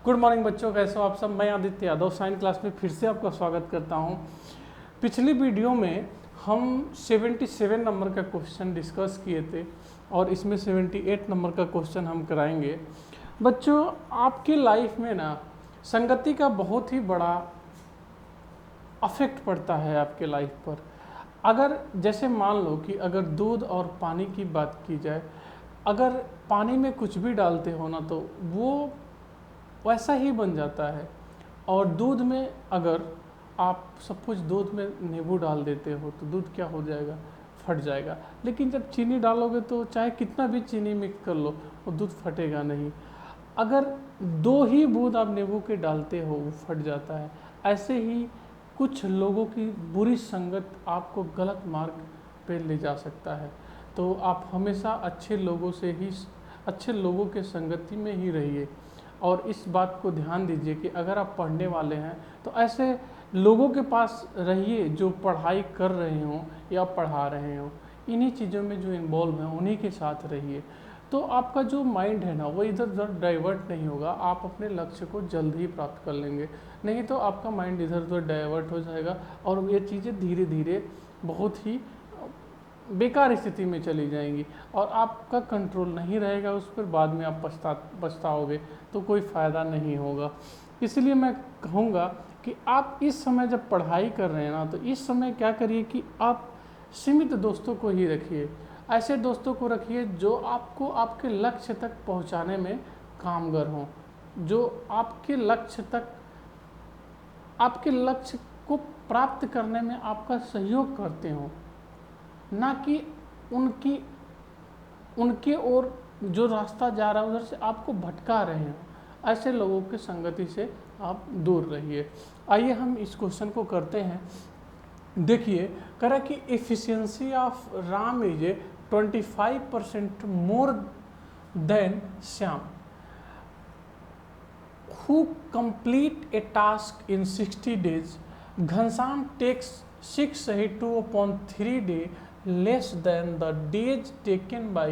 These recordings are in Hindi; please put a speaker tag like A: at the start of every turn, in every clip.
A: गुड मॉर्निंग बच्चों, कैसे हो आप सब। मैं आदित्य यादव साइंस क्लास में फिर से आपका स्वागत करता हूं। पिछली वीडियो में हम 77 नंबर का क्वेश्चन डिस्कस किए थे और इसमें 78 नंबर का क्वेश्चन हम कराएंगे। बच्चों, आपकी लाइफ में ना संगति का बहुत ही बड़ा अफेक्ट पड़ता है आपके लाइफ पर। अगर जैसे मान लो कि अगर दूध और पानी की बात की जाए, अगर पानी में कुछ भी डालते हो ना तो वो वैसा ही बन जाता है। और दूध में अगर आप सब कुछ दूध में नींबू डाल देते हो तो दूध क्या हो जाएगा, फट जाएगा। लेकिन जब चीनी डालोगे तो चाहे कितना भी चीनी मिक्स कर लो वो दूध फटेगा नहीं। अगर दो ही बूंद आप नींबू के डालते हो वो फट जाता है। ऐसे ही कुछ लोगों की बुरी संगत आपको गलत मार्ग पे ले जा सकता है। तो आप हमेशा अच्छे लोगों के संगति में ही रहिए। और इस बात को ध्यान दीजिए कि अगर आप पढ़ने वाले हैं तो ऐसे लोगों के पास रहिए जो पढ़ाई कर रहे हों या पढ़ा रहे हों। इन्हीं चीज़ों में जो इन्वॉल्व हैं उन्हीं के साथ रहिए। तो आपका जो माइंड है ना वो इधर उधर डाइवर्ट नहीं होगा, आप अपने लक्ष्य को जल्द ही प्राप्त कर लेंगे। नहीं तो आपका माइंड इधर उधर डाइवर्ट हो जाएगा और ये चीज़ें धीरे धीरे बहुत ही बेकार स्थिति में चली जाएंगी और आपका कंट्रोल नहीं रहेगा उस पर। बाद में आप पछताओगे तो कोई फ़ायदा नहीं होगा। इसलिए मैं कहूँगा कि आप इस समय जब पढ़ाई कर रहे हैं ना तो इस समय क्या करिए कि आप सीमित दोस्तों को ही रखिए। ऐसे दोस्तों को रखिए जो आपको आपके लक्ष्य तक पहुँचाने में कामगर हों, जो आपके लक्ष्य को प्राप्त करने में आपका सहयोग करते हों, ना कि उनके ओर जो रास्ता जा रहा है उधर से आपको भटका रहे हैं। ऐसे लोगों की संगति से आप दूर रहिए। आइए हम इस क्वेश्चन को करते हैं। देखिए, कह रहा कि efficiency of Ram is 25% more than Shyam, who complete a task in 60 days. Ghanshyam takes 682 upon 3 days less than the days taken by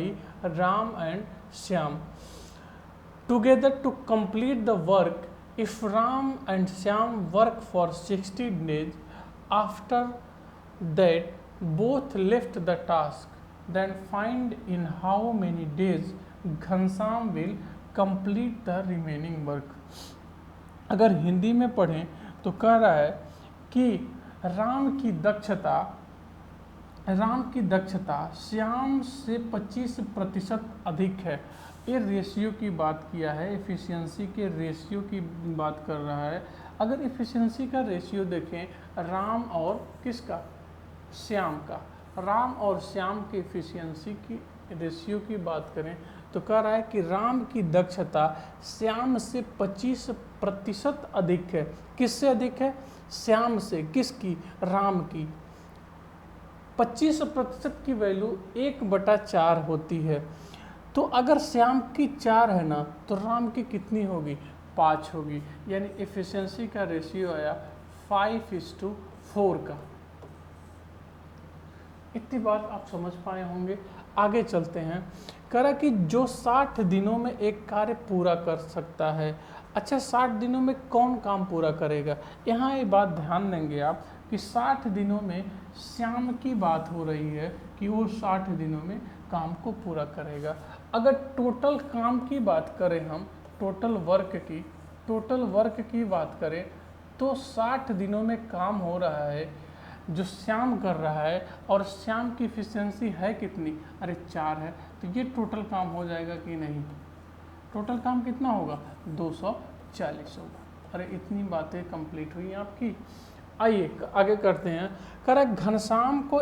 A: Ram and Shyam together to complete the work. If Ram and Shyam work for 60 days, after that both left the task, then find in how many days Ghanshyam will complete the remaining work. अगर हिंदी में पढ़ें तो कह रहा है कि राम की दक्षता श्याम से 25% अधिक है। ये रेशियो की बात किया है, एफिशिएंसी के रेशियो की बात कर रहा है। अगर एफिशिएंसी का रेशियो देखें राम और किसका, श्याम का, राम और श्याम की एफिशिएंसी की रेशियो की बात करें तो कह रहा है कि राम की दक्षता श्याम से 25% अधिक है। किससे अधिक है? श्याम से। किसकी? राम की। 25% की वैल्यू 1/4 होती है। तो अगर श्याम की 4 है ना तो राम की कितनी होगी? 5 होगी। यानी एफिशिएंसी का रेशियो आया 5:4 का। इतनी बात आप समझ पाए होंगे। आगे चलते हैं। कह रहा कि जो 60 दिनों में एक कार्य पूरा कर सकता है। अच्छा, 60 दिनों में कौन काम पूरा करेगा? यहाँ ये बात ध्यान देंगे आप कि 60 दिनों में श्याम की बात हो रही है कि वो 60 दिनों में काम को पूरा करेगा। अगर टोटल काम की बात करें हम, टोटल वर्क की बात करें तो 60 दिनों में काम हो रहा है जो श्याम कर रहा है। और श्याम की एफिशिएंसी है कितनी? अरे 4 है। तो ये टोटल काम हो जाएगा कि नहीं? टोटल काम कितना होगा? 240 होगा। अरे इतनी बातें कंप्लीट हुई आपकी। आइए आगे करते हैं। कह रहा घनश्याम को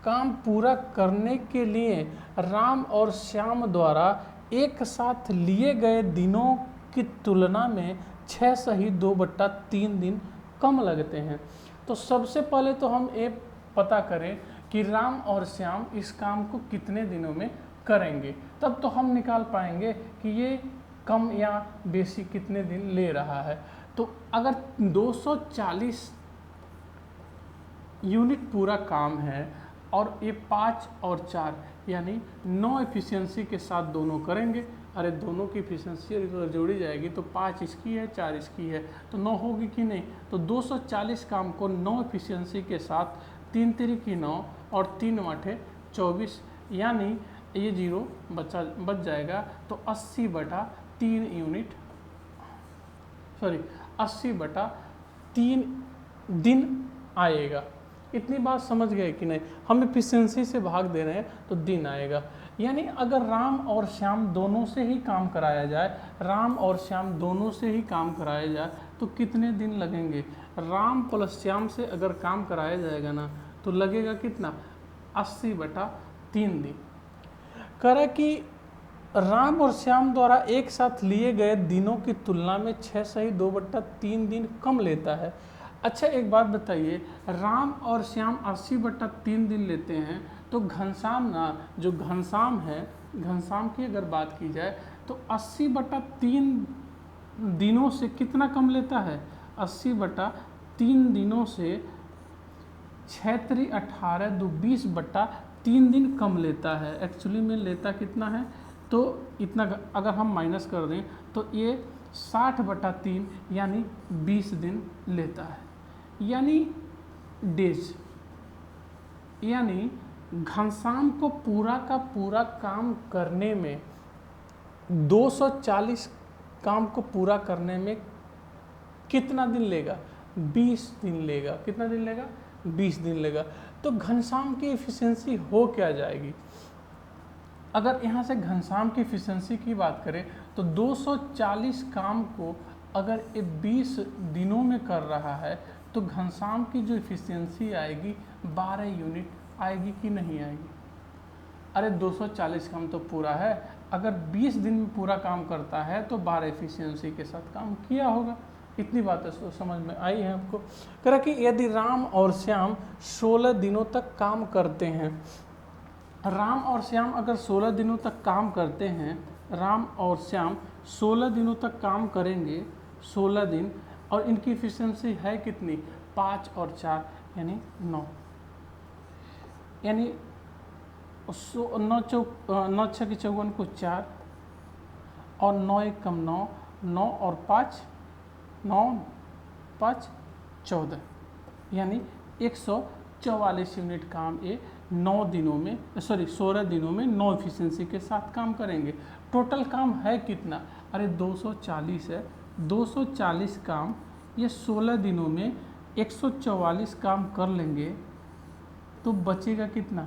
A: काम पूरा करने के लिए राम और श्याम द्वारा एक साथ लिए गए दिनों की तुलना में 6 सही 2/3 दिन कम लगते हैं। तो सबसे पहले तो हम ये पता करें कि राम और श्याम इस काम को कितने दिनों में करेंगे, तब तो हम निकाल पाएंगे कि ये कम या बेसी कितने दिन ले रहा है। तो अगर 240 यूनिट पूरा काम है और ये 5 और 4 यानी 9 एफिशिएंसी के साथ दोनों करेंगे अरे दोनों की एफिशिएंसी अगर जोड़ी जाएगी तो 5 इसकी है 4 इसकी है तो 9 होगी कि नहीं। तो 240 काम को 9 एफिशिएंसी के साथ 3 तिरी की 9 और 3 आठे 24, यानी ये जीरो बच जाएगा। तो 80/3 यूनिट, सॉरी 80/3 दिन आएगा। इतनी बात समझ गए कि नहीं। हम एफिशिएंसी से भाग दे रहे हैं तो दिन आएगा। यानी अगर राम और श्याम दोनों से ही काम कराया जाए, राम और श्याम दोनों से ही काम कराया जाए तो कितने दिन लगेंगे। राम प्लस श्याम से अगर काम कराया जाएगा ना तो लगेगा कितना, 80/3 दिन। कह रहा कि राम और श्याम द्वारा एक साथ लिए गए दिनों की तुलना में 6 सही 2/3 दिन कम लेता है। अच्छा एक बात बताइए, राम और श्याम 80/3 दिन लेते हैं तो घनश्याम ना, जो घनश्याम है, घनश्याम की अगर बात की जाए तो 80/3 दिनों से कितना कम लेता है, 80/3 दिनों से 6 × 18 = 20/3 दिन कम लेता है। एक्चुअली में लेता कितना है, तो इतना अगर हम माइनस कर दें तो ये 60/3 यानी 20 दिन लेता है। यानी डेज, यानी घनश्याम को पूरा का पूरा काम करने में 240 काम को पूरा करने में कितना दिन लेगा, 20 दिन लेगा। कितना दिन लेगा, 20 दिन लेगा। तो घनश्याम की एफिशिएंसी हो क्या जाएगी। अगर यहाँ से घनश्याम की एफिशिएंसी की बात करें तो 240 काम को अगर ये 20 दिनों में कर रहा है तो घनश्याम की जो एफिशिएंसी आएगी 12 यूनिट आएगी कि नहीं आएगी। अरे 240 काम तो पूरा है, अगर 20 दिन में पूरा काम करता है तो 12 एफिशिएंसी के साथ काम किया होगा। इतनी बातें समझ में आई है आपको। कह रहा कि यदि राम और श्याम 16 दिनों तक काम करते हैं, राम और श्याम अगर 16 दिनों तक काम करते हैं, राम और श्याम 16 दिनों तक काम करेंगे, 16 दिन, और इनकी एफिशिएंसी है कितनी, 5 और 4 यानी 9, यानी 9 6 की 54 को 4 और 9 1 कम 9, 9 और 5 9 5 14, यानी 144 यूनिट काम ये 9 दिनों में, सॉरी 16 दिनों में 9 एफिशिएंसी के साथ काम करेंगे। टोटल काम है कितना, अरे 240 है, 240 काम ये 16 दिनों में 144 काम कर लेंगे तो बचेगा कितना,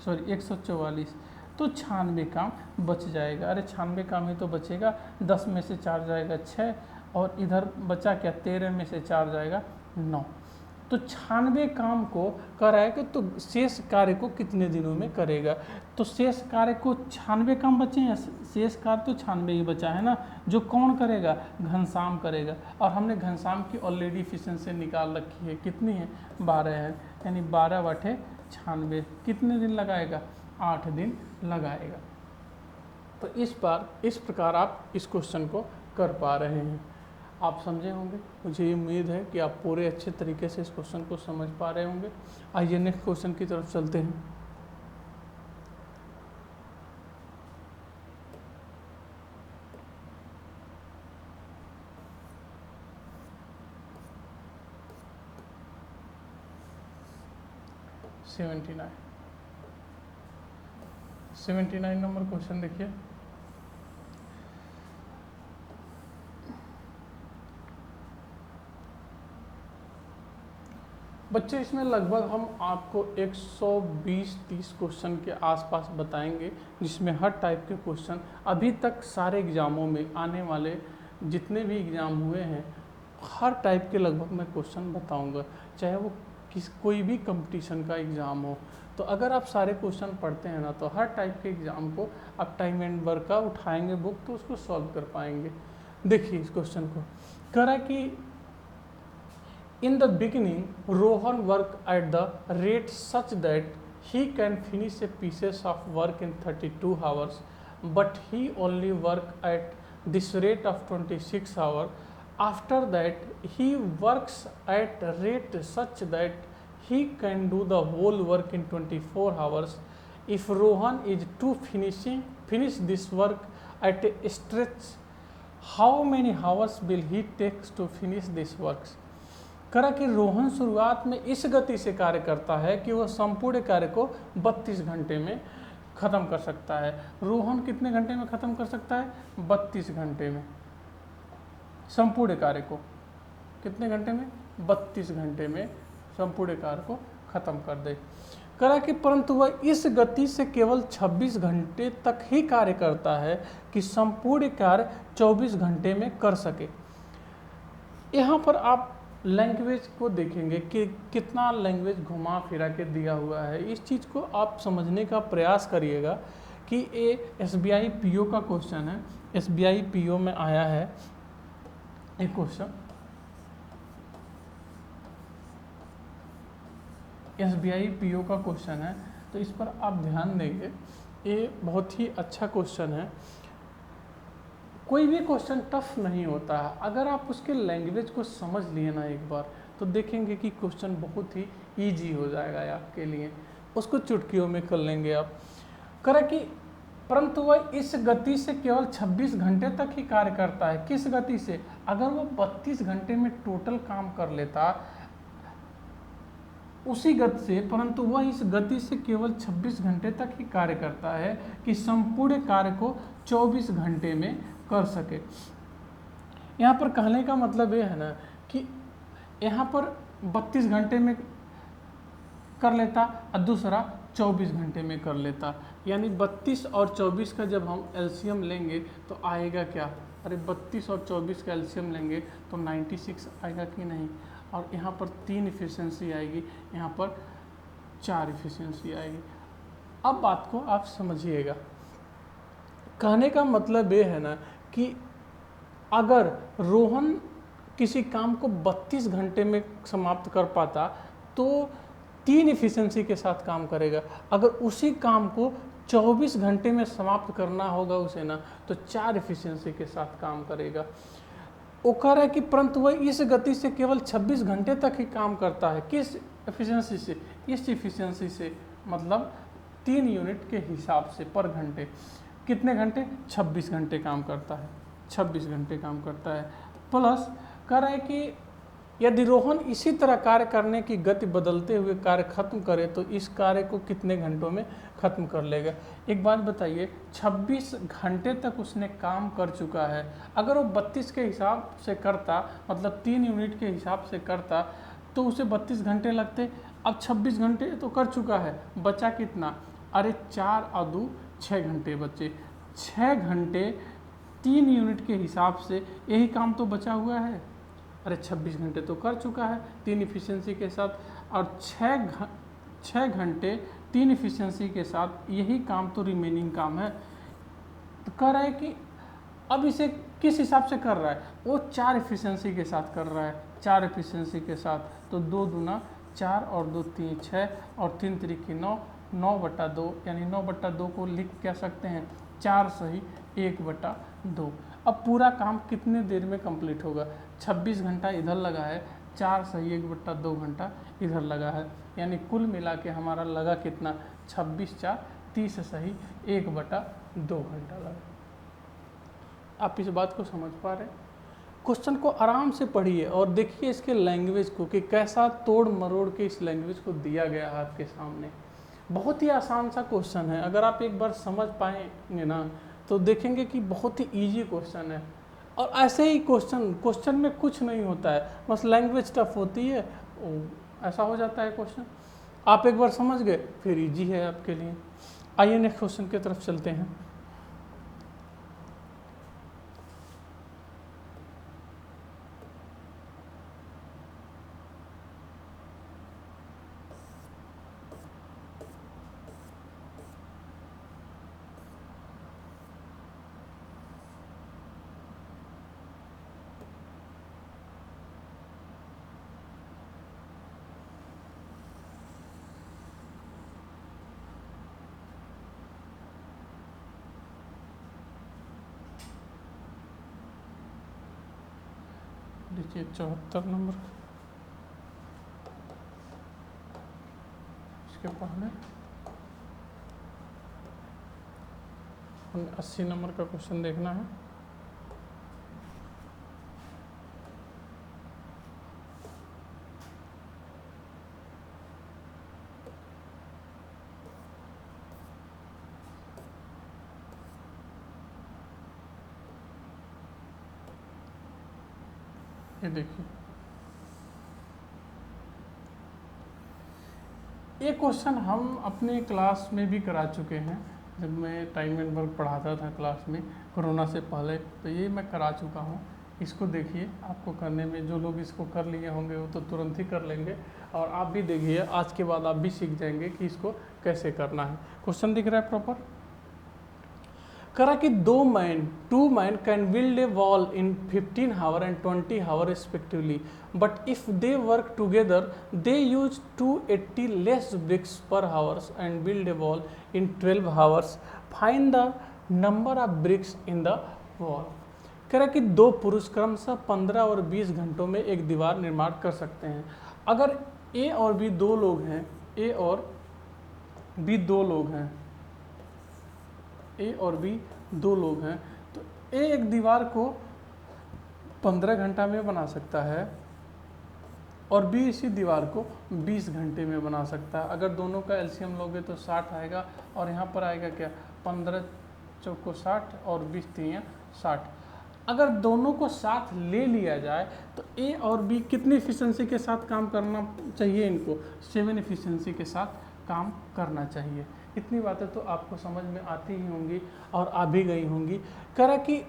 A: सॉरी 144, तो 96 काम बच जाएगा। अरे 96 काम ही तो बचेगा, 10 में से 4 जाएगा 6 और इधर बचा क्या, 13 में से 4 जाएगा 9, तो 96 काम को कराएगा। तो शेष कार्य को कितने दिनों में करेगा, तो शेष कार्य को 96 काम बचे हैं, शेष कार्य तो 96 ही बचा है ना, जो कौन करेगा, घनश्याम करेगा। और हमने घनश्याम की ऑलरेडी एफिशिएंसी निकाल रखी है, कितनी है, 12 है, यानी 12/96 कितने दिन लगाएगा, 8 दिन लगाएगा। तो इस प्रकार आप इस क्वेश्चन को कर पा रहे हैं। आप समझे होंगे, मुझे ये उम्मीद है कि आप पूरे अच्छे तरीके से इस क्वेश्चन को समझ पा रहे होंगे। आइए नेक्स्ट क्वेश्चन की तरफ चलते हैं। $79 नंबर क्वेश्चन देखिए। बच्चे इसमें लगभग हम आपको 120-30 क्वेश्चन के आसपास बताएंगे, जिसमें हर टाइप के क्वेश्चन अभी तक सारे एग्ज़ामों में आने वाले जितने भी एग्ज़ाम हुए हैं हर टाइप के लगभग मैं क्वेश्चन बताऊंगा, चाहे वो कोई भी कंपटीशन का एग्ज़ाम हो। तो अगर आप सारे क्वेश्चन पढ़ते हैं ना तो हर टाइप के एग्ज़ाम को आप टाइम एंड वर्क का उठाएंगे बुक तो उसको सॉल्व कर पाएंगे। देखिए इस क्वेश्चन को कह रहा है कि in the beginning, Rohan worked at the rate such that he can finish a pieces of work in 32 hours, but he only worked at this rate of 26 hours. After that, he works at a rate such that he can do the whole work in 24 hours. If Rohan is to finish this work at a stretch how many hours will he takes to finish this works. करा कि रोहन शुरुआत में इस गति से कार्य करता है कि वह संपूर्ण कार्य को 32 घंटे में ख़त्म कर सकता है। रोहन कितने घंटे में ख़त्म कर सकता है? 32 घंटे में। संपूर्ण कार्य को कितने घंटे में? 32 घंटे में संपूर्ण कार्य को ख़त्म कर दे। करा कि परंतु वह इस गति से केवल 26 घंटे तक ही कार्य करता है कि संपूर्ण कार्य 24 घंटे में कर सके। यहाँ पर आप लैंग्वेज को देखेंगे कि कितना लैंग्वेज घुमा फिरा के दिया हुआ है। इस चीज़ को आप समझने का प्रयास करिएगा कि ये SBI PO का क्वेश्चन है। SBI PO में आया है एक क्वेश्चन, SBI PO का क्वेश्चन है, तो इस पर आप ध्यान देंगे। ये बहुत ही अच्छा क्वेश्चन है। कोई भी क्वेश्चन टफ नहीं होता है, अगर आप उसके लैंग्वेज को समझ लिए ना एक बार, तो देखेंगे कि क्वेश्चन बहुत ही ईजी हो जाएगा आपके लिए। उसको चुटकियों में कर लेंगे आप। करा कि परंतु वह इस गति से केवल 26 घंटे तक ही कार्य करता है। किस गति से? अगर वो 32 घंटे में टोटल काम कर लेता उसी गति से, परंतु वह इस गति से केवल 26 घंटे तक ही कार्य करता है कि संपूर्ण कार्य को 24 घंटे में कर सके। यहाँ पर कहने का मतलब ये है ना कि यहाँ पर 32 घंटे में कर लेता और दूसरा 24 घंटे में कर लेता, यानी 32 और 24 का जब हम एलसीएम लेंगे तो आएगा क्या? अरे 32 और 24 का एलसीएम लेंगे तो 96 आएगा कि नहीं? और यहाँ पर 3 इफिशिएंसी आएगी, यहाँ पर 4 इफिशिएंसी आएगी। अब बात को आप समझिएगा। कहने का मतलब ये है ना कि अगर रोहन किसी काम को 32 घंटे में समाप्त कर पाता तो 3 इफिशिएंसी के साथ काम करेगा। अगर उसी काम को 24 घंटे में समाप्त करना होगा उसे ना, तो 4 इफिशिएंसी के साथ काम करेगा। वो कह रहा है कि परंतु वह इस गति से केवल 26 घंटे तक ही काम करता है। किस एफिशिएंसी से? इस एफिशिएंसी से, मतलब 3 यूनिट के हिसाब से पर घंटे। कितने घंटे? 26 घंटे काम करता है, 26 घंटे काम करता है। प्लस कह रहा है कि यदि रोहन इसी तरह कार्य करने की गति बदलते हुए कार्य खत्म करे तो इस कार्य को कितने घंटों में खत्म कर लेगा। एक बात बताइए, 26 घंटे तक उसने काम कर चुका है। अगर वो 32 के हिसाब से करता, मतलब 3 यूनिट के हिसाब से करता, तो उसे 32 घंटे लगते। अब 26 घंटे तो कर चुका है, बचा कितना? अरे 4 और 2 6 घंटे बचे। 6 घंटे 3 यूनिट के हिसाब से यही काम तो बचा हुआ है। अरे 26 घंटे तो कर चुका है 3 इफिशिएंसी के साथ, और 6 घंटे 3 इफिशिएंसी के साथ यही काम तो रिमेनिंग काम है। तो कह रहा है कि अब इसे किस हिसाब से कर रहा है? वो 4 इफिशिएंसी के साथ कर रहा है, 4 इफिशिएंसी के साथ। तो 2 दूना 4 और 2 3 6 और 3 त्रिकी 9, 9/2, यानी 9/2 को लिख क्या सकते हैं? 4 सही 1/2। अब पूरा काम कितने देर में कंप्लीट होगा? 26 घंटा इधर लगा है, 4 सही 1/2 घंटा इधर लगा है, यानी कुल मिला के हमारा लगा कितना? 26 4 30 सही 1/2 घंटा लगा। आप इस बात को समझ पा रहे हैं? क्वेश्चन को आराम से पढ़िए और देखिए इसके लैंग्वेज को कि कैसा तोड़ मरोड़ के इस लैंग्वेज को दिया गया है आपके सामने। बहुत ही आसान सा क्वेश्चन है, अगर आप एक बार समझ पाएंगे ना तो देखेंगे कि बहुत ही इजी क्वेश्चन है। और ऐसे ही क्वेश्चन में कुछ नहीं होता है, बस लैंग्वेज टफ होती है, ऐसा हो जाता है क्वेश्चन। आप एक बार समझ गए फिर इजी है आपके लिए। आइए नेक्स्ट क्वेश्चन की तरफ चलते हैं। देखिए 74 नंबर, इसके पहले हमें 80 नंबर का क्वेश्चन देखना है। ये देखिए, ये क्वेश्चन हम अपने क्लास में भी करा चुके हैं। जब मैं टाइम एंड वर्क पढ़ाता था क्लास में कोरोना से पहले, तो ये मैं करा चुका हूँ। इसको देखिए, आपको करने में, जो लोग इसको कर लिए होंगे वो तो तुरंत ही कर लेंगे, और आप भी देखिए, आज के बाद आप भी सीख जाएंगे कि इसको कैसे करना है। क्वेश्चन दिख रहा है प्रॉपर? करा कि two man can build a wall in 15 hour and 20 hour respectively, but if they work together they use 280 less bricks per hours and build a wall in 12 hours. Find the number of bricks in the wall. कह रहा कि दो पुरुष क्रमशः 15 और 20 घंटों में एक दीवार निर्माण कर सकते हैं। अगर ए और बी दो लोग हैं, ए और बी दो लोग हैं, ए और बी दो लोग हैं, तो ए एक दीवार को 15 घंटा में बना सकता है और बी इसी दीवार को 20 घंटे में बना सकता है। अगर दोनों का एलसीएम लोगे तो 60 आएगा, और यहाँ पर आएगा क्या, 15 चौको 60 और 20 3 60। अगर दोनों को साथ ले लिया जाए तो ए और बी कितनी एफिशिएंसी के साथ काम करना चाहिए, इनको 7 एफिशिएंसी के साथ काम करना चाहिए। इतनी बातें तो आपको समझ में आती ही होंगी और आ भी गई होंगी। कह रहा कि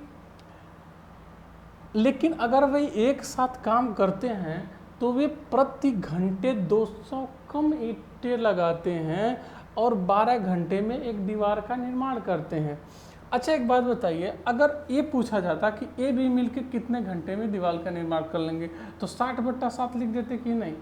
A: लेकिन अगर वे एक साथ काम करते हैं तो वे प्रति घंटे 200 कम ईंटें लगाते हैं और 12 घंटे में एक दीवार का निर्माण करते हैं। अच्छा, एक बात बताइए, अगर ये पूछा जाता कि ए बी मिलकर कितने घंटे में दीवार का निर्माण कर लेंगे, तो 60/7 लिख देते कि नहीं?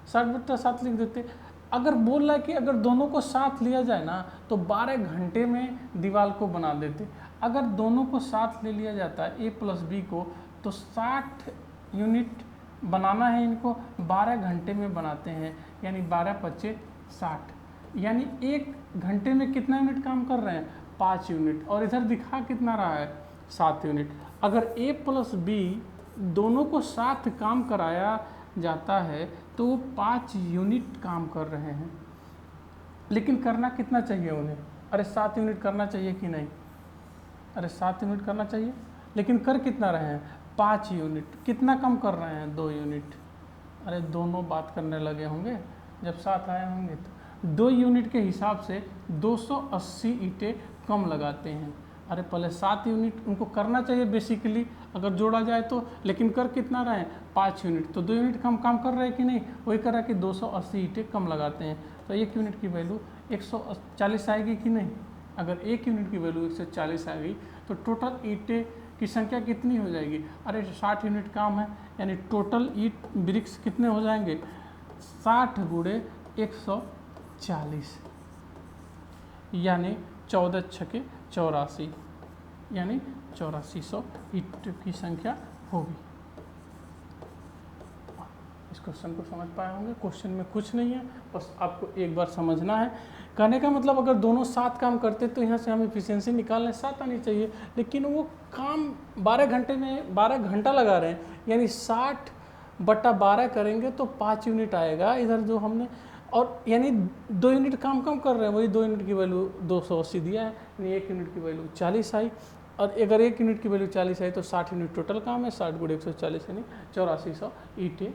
A: 60/7 लिख देते। अगर बोल रहा है कि अगर दोनों को साथ लिया जाए ना तो 12 घंटे में दीवार को बना देते। अगर दोनों को साथ ले लिया जाता है ए प्लस बी को, तो 60 यूनिट बनाना है, इनको 12 घंटे में बनाते हैं, यानी 12×5 = 60। यानी एक घंटे में कितना यूनिट काम कर रहे हैं? 5 यूनिट। और इधर दिखा कितना रहा है? 7 यूनिट। अगर ए प्लस बी दोनों को साथ काम कराया जाता है तो वो 5 यूनिट काम कर रहे हैं, लेकिन करना कितना चाहिए उन्हें? अरे 7 यूनिट करना चाहिए कि नहीं? अरे 7 यूनिट करना चाहिए, लेकिन कर कितना रहे हैं? 5 यूनिट। कितना कम कर रहे हैं? 2 यूनिट। अरे दोनों बात करने लगे होंगे जब साथ आए होंगे, तो 2 यूनिट के हिसाब से 280 ईंटें कम लगाते हैं। अरे पहले 7 यूनिट उनको करना चाहिए बेसिकली अगर जोड़ा जाए तो, लेकिन कर कितना रहे हैं? 5 यूनिट। तो 2 यूनिट कम काम कर रहे हैं कि नहीं? वही कर रहा है कि 280 ईंटें कम लगाते हैं। तो 1 यूनिट की वैल्यू 140 आएगी कि नहीं? अगर 1 यूनिट की वैल्यू 140 आ गई तो टोटल ईंटें की संख्या कितनी हो जाएगी? अरे 60 यूनिट काम है, यानी टोटल ईंट ब्रिक्स कितने हो जाएंगे? 60 × 140, यानी 14×6 = 84, यानी 8400 ईंट की संख्या होगी। इस क्वेश्चन को समझ पाए होंगे। क्वेश्चन में कुछ नहीं है, बस आपको एक बार समझना है। कहने का मतलब अगर दोनों साथ काम करते तो यहाँ से हम एफिशिएंसी निकालने 7 आनी चाहिए, लेकिन वो काम 12 घंटे में 12 घंटा लगा रहे हैं, यानी 60/12 करेंगे तो 5 यूनिट आएगा इधर जो हमने, और यानी 2 यूनिट काम कम कर रहे हैं। वही 2 यूनिट की वैल्यू 280 दिया है, यानी 1 यूनिट की वैल्यू 40 आई। और अगर 1 यूनिट की वैल्यू 40 आई तो 60 यूनिट टोटल काम है, 60 × 140 यानी 8400 ईंटें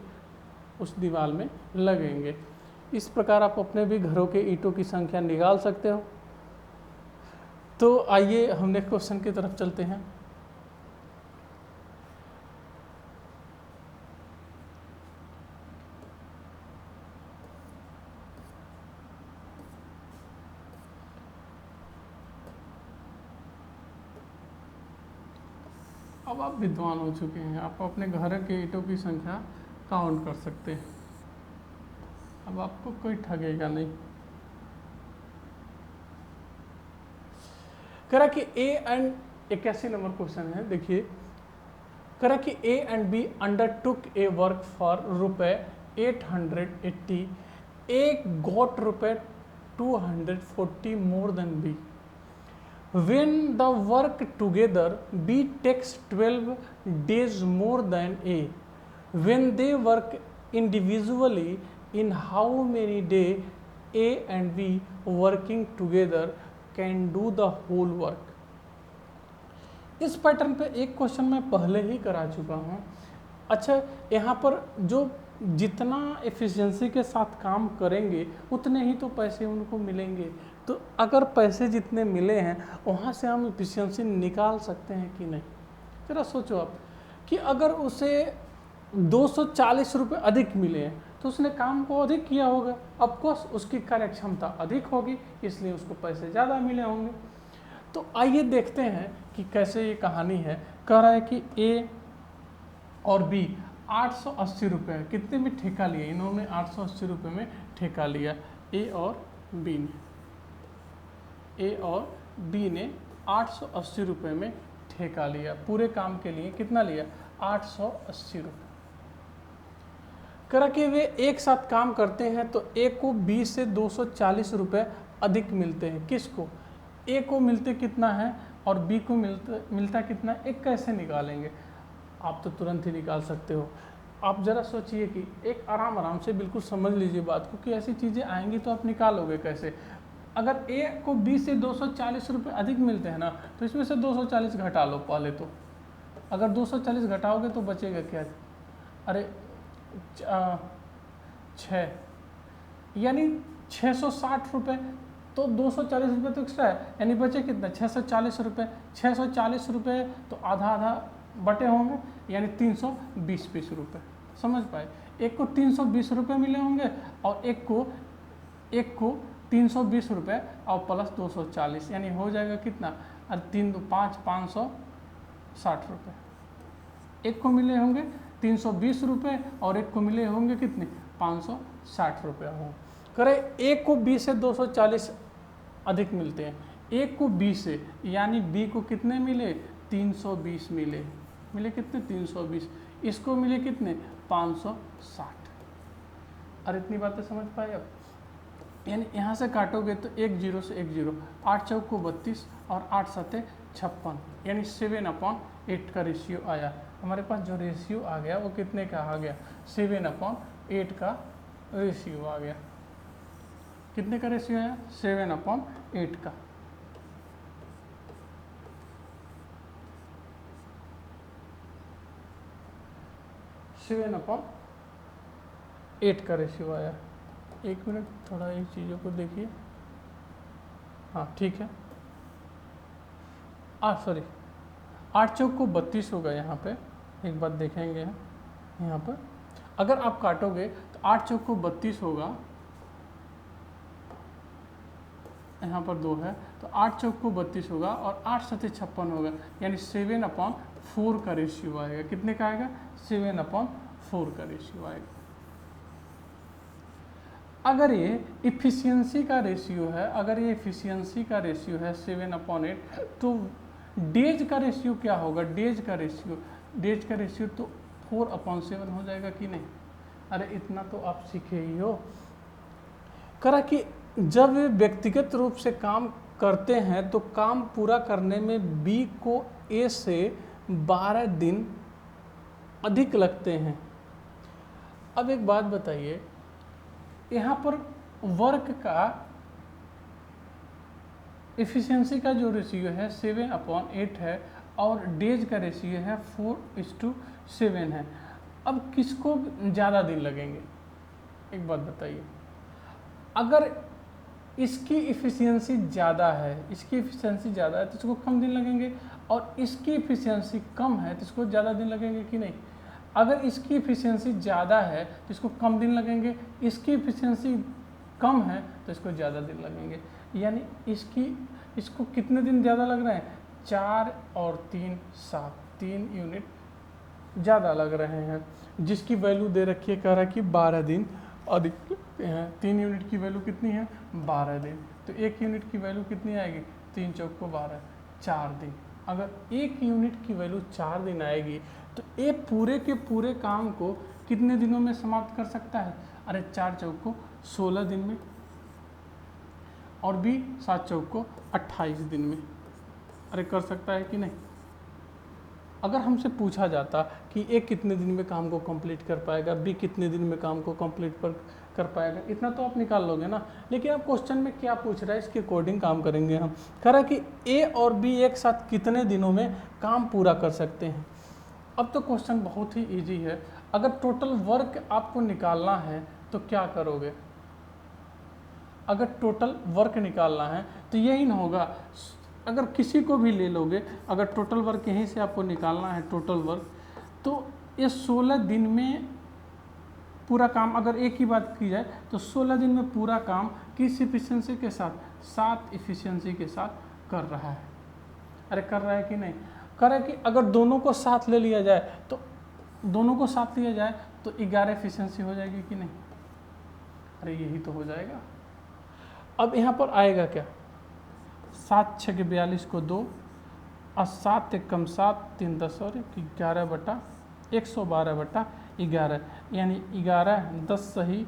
A: उस दीवार में लगेंगे। इस प्रकार आप अपने भी घरों के ईंटों की संख्या निकाल सकते हो। तो आइए हम नेक्स्ट क्वेश्चन की तरफ चलते हैं। अब आप विद्वान हो चुके हैं, आप अपने घर के ईंटों की संख्या काउंट कर सकते हैं। अब आपको कोई ठगेगा नहीं। कह रहा कि ए एंड 81 नंबर क्वेश्चन है, देखिए। कह रहा कि A and B undertook a work for ₹880, A got ₹240 more than B. when the work together B takes 12 days more than A, when they work individually, in how many days A and B working together can do the whole work? इस पैटर्न पे एक क्वेश्चन मैं पहले ही करा चुका हूँ। अच्छा, यहाँ पर जो जितना एफिशिएंसी के साथ काम करेंगे उतने ही तो पैसे उनको मिलेंगे। तो अगर पैसे जितने मिले हैं वहाँ से हम एफिशिएंसी निकाल सकते हैं कि नहीं? जरा सोचो आप कि अगर उसे 240 रुपये अधिक मिले हैं तो उसने काम को अधिक किया होगा, ऑफकोर्स उसकी कार्य क्षमता अधिक होगी, इसलिए उसको पैसे ज़्यादा मिले होंगे। तो आइए देखते हैं कि कैसे ये कहानी है। कह रहा है कि ए और बी 880 रुपये कितने में ठेका लिया, इन्होंने 880 रुपये में ठेका लिया। ए और बी ने 880 रुपये में ठेका लिया। पूरे काम के लिए कितना लिया? 880 रुपये। करा कि वे एक साथ काम करते हैं तो ए को बी से 240 रुपये अधिक मिलते हैं। किसको? ए को मिलते कितना है और बी को मिलता कितना? एक कैसे निकालेंगे? आप तो तुरंत ही निकाल सकते हो। आप ज़रा सोचिए कि एक आराम से बिल्कुल समझ लीजिए बात को कि ऐसी चीज़ें आएंगी तो आप निकालोगे कैसे। अगर ए को बी से 240 रुपये अधिक मिलते हैं ना, तो इसमें से 240 घटा लो पहले। तो अगर 240 घटाओगे तो बचेगा क्या? अरे 6, यानी 660 रुपये। तो 240 रुपये तो एक्स्ट्रा है, यानी बचे कितना? 640 रुपये। 640 रुपये तो आधा बटे होंगे, यानी 320 रुपये। समझ पाए? एक को 320 रुपये मिले होंगे और एक को 320 रुपये और प्लस 240, यानी हो जाएगा कितना? अरे 3 2 5 560 रुपये। एक को मिले होंगे 320 रुपये और एक को मिले होंगे कितने? 560 रुपये होंगे। करे एक को बी से 240 अधिक मिलते हैं, एक को बी से, यानी बी को कितने मिले? 320 मिले कितने? 320। इसको मिले कितने? 560। अरे इतनी बातें समझ पाए अब? यानी यहाँ से काटोगे तो 1 0 से 1 0, 8 चौक को 32 और 8 7 56, यानी 7/8 का रेशियो आया। हमारे पास जो रेशियो आ गया वो कितने का आ गया? 7/8 का रेशियो आ गया। कितने का रेशियो आया? 7/8 का। सेवन अपॉन 8 का रेशियो आया। एक मिनट, थोड़ा इन चीज़ों को देखिए। हाँ ठीक है। सॉरी, 8 चौक को 32 होगा। यहाँ पे एक बात देखेंगे, यहाँ पर अगर आप काटोगे तो 8 चौक को 32 होगा, यहाँ पर 2 है तो 8 चौक को 32 होगा और 8 7 56 होगा, यानी 7/4 का रेशियो आएगा। कितने का आएगा? 7/4 का रेशियो आएगा। अगर ये इफिशियंसी का रेशियो है, अगर ये इफिशियंसी का रेशियो है 7/8, तो डेज का रेशियो क्या होगा? डेज का रेशियो तो 4/7 हो जाएगा कि नहीं? अरे इतना तो आप सीखे ही हो। करा कि जब वे व्यक्तिगत रूप से काम करते हैं तो काम पूरा करने में बी को ए से 12 दिन अधिक लगते हैं। अब एक बात बताइए, यहाँ पर वर्क का एफिशिएंसी का जो रेशियो है 7/8 है और डेज का रेशियो है 4:7 है। अब किसको ज़्यादा दिन लगेंगे? एक बात बताइए। अगर इसकी इफ़िशियंसी ज़्यादा है, तो इसको कम दिन लगेंगे, और इसकी इफ़िशियंसी कम है तो इसको ज़्यादा दिन लगेंगे कि नहीं? अगर इसकी इफ़िशियंसी ज़्यादा है तो इसको कम दिन लगेंगे, इसकी इफ़िशियंसी कम है तो इसको ज़्यादा दिन लगेंगे। यानी इसको कितने दिन ज़्यादा लग रहे हैं? 4 और 3 7, 3 यूनिट ज़्यादा लग रहे हैं, जिसकी वैल्यू दे रखी है, कह रहा है कि 12 दिन अधिक लगते हैं। 3 यूनिट की वैल्यू कितनी है? 12 दिन। तो 1 यूनिट की वैल्यू कितनी आएगी? 3 चौक को 12, 4 दिन। अगर 1 यूनिट की वैल्यू 4 दिन आएगी तो ये पूरे के पूरे काम को कितने दिनों में समाप्त कर सकता है? अरे 4 चौक को 16 दिन में, और बी 7 चौक को 28 दिन में। अरे कर सकता है कि नहीं? अगर हमसे पूछा जाता कि ए कितने दिन में काम को कंप्लीट कर पाएगा, बी कितने दिन में काम को कंप्लीट कर पाएगा, इतना तो आप निकाल लोगे ना। लेकिन अब क्वेश्चन में क्या पूछ रहा है, इसके अकॉर्डिंग काम करेंगे हम। कह रहा है कि ए और बी एक साथ कितने दिनों में काम पूरा कर सकते हैं। अब तो क्वेश्चन बहुत ही ईजी है। अगर टोटल वर्क आपको निकालना है तो क्या करोगे? अगर टोटल वर्क निकालना है तो यही ना होगा, अगर किसी को भी ले लोगे, अगर टोटल वर्क यहीं से आपको निकालना है टोटल वर्क, तो ये 16 दिन में पूरा काम, अगर एक ही बात की जाए तो 16 दिन में पूरा काम किस इफिशिएंसी के साथ? 7 इफिशिएंसी के साथ कर रहा है। अरे कर रहा है कि नहीं? कर रहा है कि अगर दोनों को साथ ले लिया जाए तो दोनों को साथ लिया जाए तो 11 इफिशिएंसी हो जाएगी कि नहीं? अरे यही तो हो जाएगा। अब यहाँ पर आएगा क्या? 7 × 6 = 42 को 2 और 7 × 1 = 7 3 10 और 11/112 यानी 11 10 सही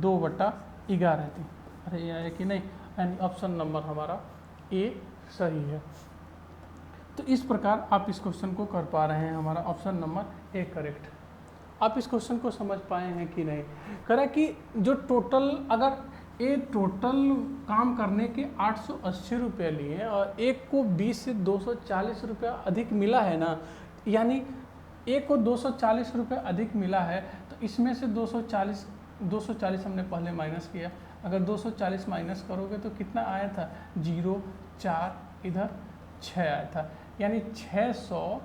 A: 2/11 थी। अरे ये आया कि नहीं? यानी ऑप्शन नंबर हमारा ए सही है। तो इस प्रकार आप इस क्वेश्चन को कर पा रहे हैं, हमारा ऑप्शन नंबर ए करेक्ट। आप इस क्वेश्चन को समझ पाए हैं कि नहीं? करा कि जो टोटल, अगर ए टोटल काम करने के 880 रुपये लिए और एक को 20 से 240 रुपया अधिक मिला है ना, यानी एक को 240 रुपये अधिक मिला है, तो इसमें से 240 हमने पहले माइनस किया। अगर 240 माइनस करोगे तो कितना आया था? 0 4 इधर 6 आया था, यानी 600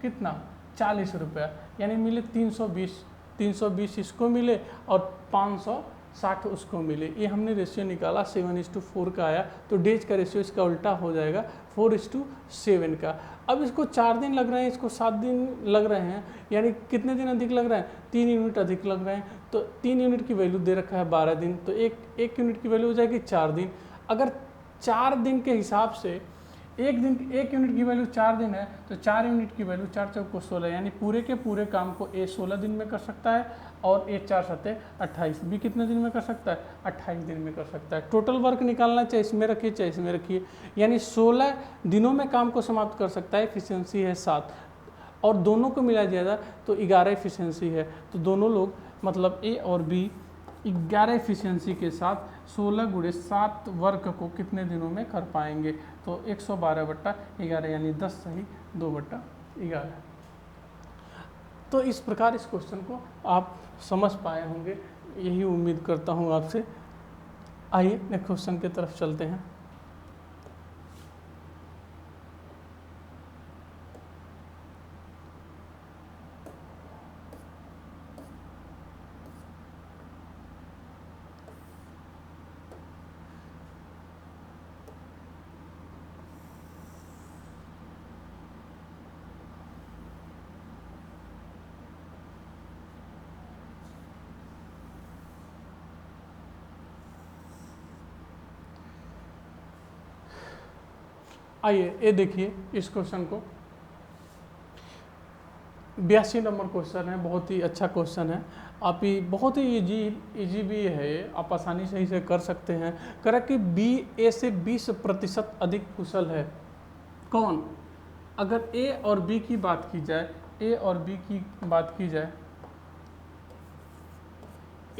A: कितना 40 रुपया, यानी मिले 320 इसको मिले और 560 उसको मिले। ये हमने रेशियो निकाला 7:4 का आया, तो डेज का रेशियो इसका उल्टा हो जाएगा 4:7 का। अब इसको 4 दिन लग रहे हैं, इसको 7 दिन लग रहे हैं, यानी कितने दिन अधिक लग रहे हैं? 3 यूनिट अधिक लग रहे हैं। तो 3 यूनिट की वैल्यू दे रखा है 12 दिन, तो एक यूनिट की वैल्यू हो जाएगी 4 दिन। अगर 4 दिन के हिसाब से एक यूनिट की वैल्यू 4 दिन है, तो 4 यूनिट की वैल्यू 4 × 4 = 16, यानी पूरे के पूरे काम को ए 16 दिन में कर सकता है और ए 4 × 7 = 28। बी कितने दिन में कर सकता है? 28 दिन में कर सकता है। टोटल वर्क निकालना चाहे इसमें रखिए चाहे इसमें रखिए, यानी 16 दिनों में काम को समाप्त कर सकता है। एफिशिएंसी है 7 और दोनों को मिला जाएगा तो 11 एफिशिएंसी है। तो दोनों लोग मतलब ए और बी 11 एफिशिएंसी के साथ 16 × 7 वर्क को कितने दिनों में कर पाएंगे? तो 112/11 यानी 10 सही 2/11। तो इस प्रकार इस क्वेश्चन को आप समझ पाए होंगे, यही उम्मीद करता हूँ आपसे। आइए नेक्स्ट क्वेश्चन की तरफ चलते हैं। आइए ये देखिए इस क्वेश्चन को, 82 नंबर क्वेश्चन है, बहुत ही अच्छा क्वेश्चन है। आप ही बहुत ही इजी भी है, आप आसानी से इसे कर सकते हैं। कह कि बी ए से 20% अधिक कुशल है। कौन? अगर ए और बी की बात की जाए, ए और बी की बात की जाए,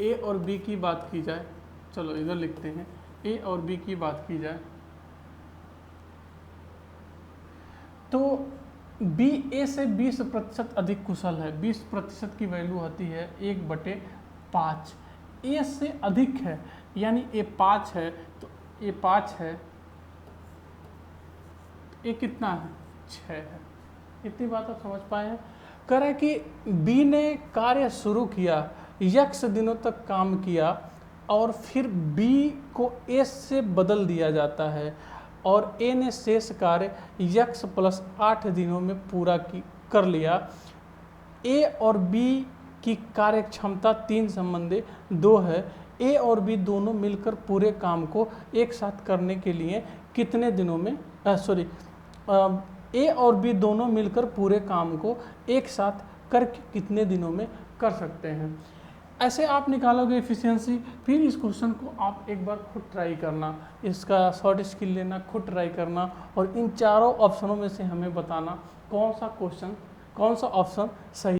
A: ए और बी की बात की जाए, चलो इधर लिखते हैं, ए और बी की बात की जाए तो बी ए से 20% अधिक कुशल है। 20% की वैल्यू होती है 1/5। ए से अधिक है, यानी ए 5 है, तो ए 5 है, ए कितना है? 6 है। इतनी बात आप समझ पाए हैं। कह रहा है कि बी ने कार्य शुरू किया, x दिनों तक काम किया और फिर बी को ए से बदल दिया जाता है और ए ने शेष कार्य x + 8 दिनों में पूरा कर लिया। ए और बी की कार्य क्षमता 3 संबंधी 2 है। ए और बी दोनों मिलकर पूरे काम को एक साथ करने के लिए कितने दिनों में ए और बी दोनों मिलकर पूरे काम को एक साथ करके कितने दिनों में कर सकते हैं? ऐसे आप निकालोगे एफिशिएंसी। फिर इस क्वेश्चन को आप एक बार खुद ट्राई करना, इसका शॉर्ट स्किल लेना, खुद ट्राई करना, और इन चारों ऑप्शनों में से हमें बताना कौन सा क्वेश्चन, कौन सा ऑप्शन सही